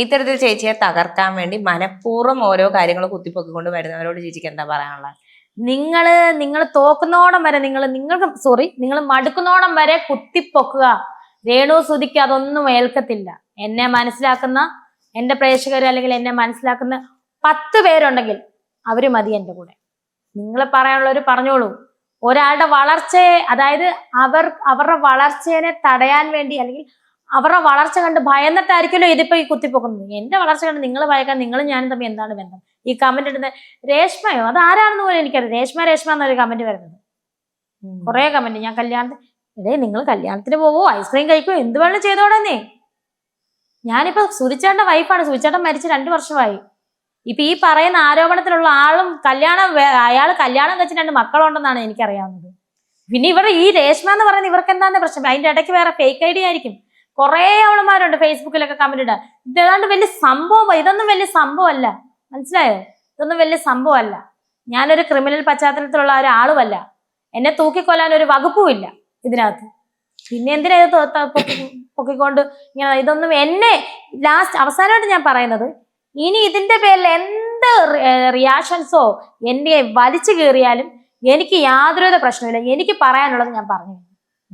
ഇത്തരത്തിൽ ചേച്ചിയെ തകർക്കാൻ വേണ്ടി മനഃപൂർവ്വം ഓരോ കാര്യങ്ങൾ കുത്തിപ്പൊക്കിക്കൊണ്ട് വരുന്നവരോട് ചേച്ചിക്ക് എന്താ പറയാനുള്ളത്? നിങ്ങൾ തോക്കുന്നോണം വരെ നിങ്ങൾ മടുക്കുന്നോണം വരെ കുത്തിപ്പൊക്കുക. രേണു സുധിക്ക് അതൊന്നും ഏൽക്കത്തില്ല. എന്നെ മനസ്സിലാക്കുന്ന എന്റെ പ്രേക്ഷകർ അല്ലെങ്കിൽ എന്നെ മനസ്സിലാക്കുന്ന 10 പേരുണ്ടെങ്കിൽ അവര് മതി എന്റെ കൂടെ. നിങ്ങൾ പറയാനുള്ളവര് പറഞ്ഞോളൂ. ഒരാളുടെ വളർച്ചയെ, അതായത് അവരുടെ വളർച്ചയെ തടയാൻ വേണ്ടി അല്ലെങ്കിൽ അവരുടെ വളർച്ച കണ്ട് ഭയന്നിട്ടായിരിക്കുമല്ലോ ഇതിപ്പോ ഈ കുത്തിപ്പൊക്കുന്നത്. എന്റെ വളർച്ച കണ്ട് നിങ്ങൾ ഭയക്കാൻ നിങ്ങളും ഞാനും തമ്മിൽ എന്താണ് ബന്ധം? ഈ കമന്റ് ഇടുന്ന രേഷ്മയോ അത് ആരാണെന്ന് പോലും എനിക്കറിയാം. രേഷ്മ എന്നൊരു കമന്റ് വരുന്നത്, കുറെ കമന്റ്. ഞാൻ നിങ്ങൾ കല്യാണത്തിന് പോവോ, ഐസ്ക്രീം കഴിക്കോ, എന്ത് വേണം ചെയ്തോടെന്നേ. ഞാനിപ്പോ സുധിച്ചേട്ടന്റെ വൈഫാണ്. സുധിച്ചേട്ടൻ മരിച്ച് 2 വർഷമായി. ഇപ്പൊ ഈ പറയുന്ന ആരോപണത്തിലുള്ള ആളും അയാൾ കല്യാണം കഴിച്ച് 2 മക്കളുണ്ടെന്നാണ് എനിക്കറിയാവുന്നത്. പിന്നെ ഈ രേഷ്മ എന്ന് പറയുന്നത് ഇവർക്ക് എന്താണ് പ്രശ്നം? അതിന്റെ ഇടയ്ക്ക് വേറെ ഫേക്ക് ഐഡി ആയിരിക്കും. കുറെ അവളമാരുണ്ട് ഫേസ്ബുക്കിലൊക്കെ കമന്റ് ഇടാൻ. ഇതേതാണ്ട് വലിയ സംഭവം. ഇതൊന്നും വലിയ സംഭവമല്ല, മനസ്സിലായോ? ഇതൊന്നും വലിയ സംഭവമല്ല. ഞാനൊരു ക്രിമിനൽ പശ്ചാത്തലത്തിലുള്ള ഒരാളുമല്ല. എന്നെ തൂക്കിക്കൊല്ലാൻ ഒരു വകുപ്പും ഇല്ല ഇതിനകത്ത്. പിന്നെ എന്തിനാ ഇത് പൊക്കിക്കൊണ്ട് ഇങ്ങനെ? ഇതൊന്നും എന്നെ അവസാനമായിട്ട് ഞാൻ പറയുന്നത്, ഇനി ഇതിന്റെ പേരിൽ എന്ത് റിയാക്ഷൻസോ എന്നെ വലിച്ചു കയറിയാലും എനിക്ക് യാതൊരുവിധ പ്രശ്നമില്ല. എനിക്ക് പറയാനുള്ളത് ഞാൻ പറഞ്ഞു.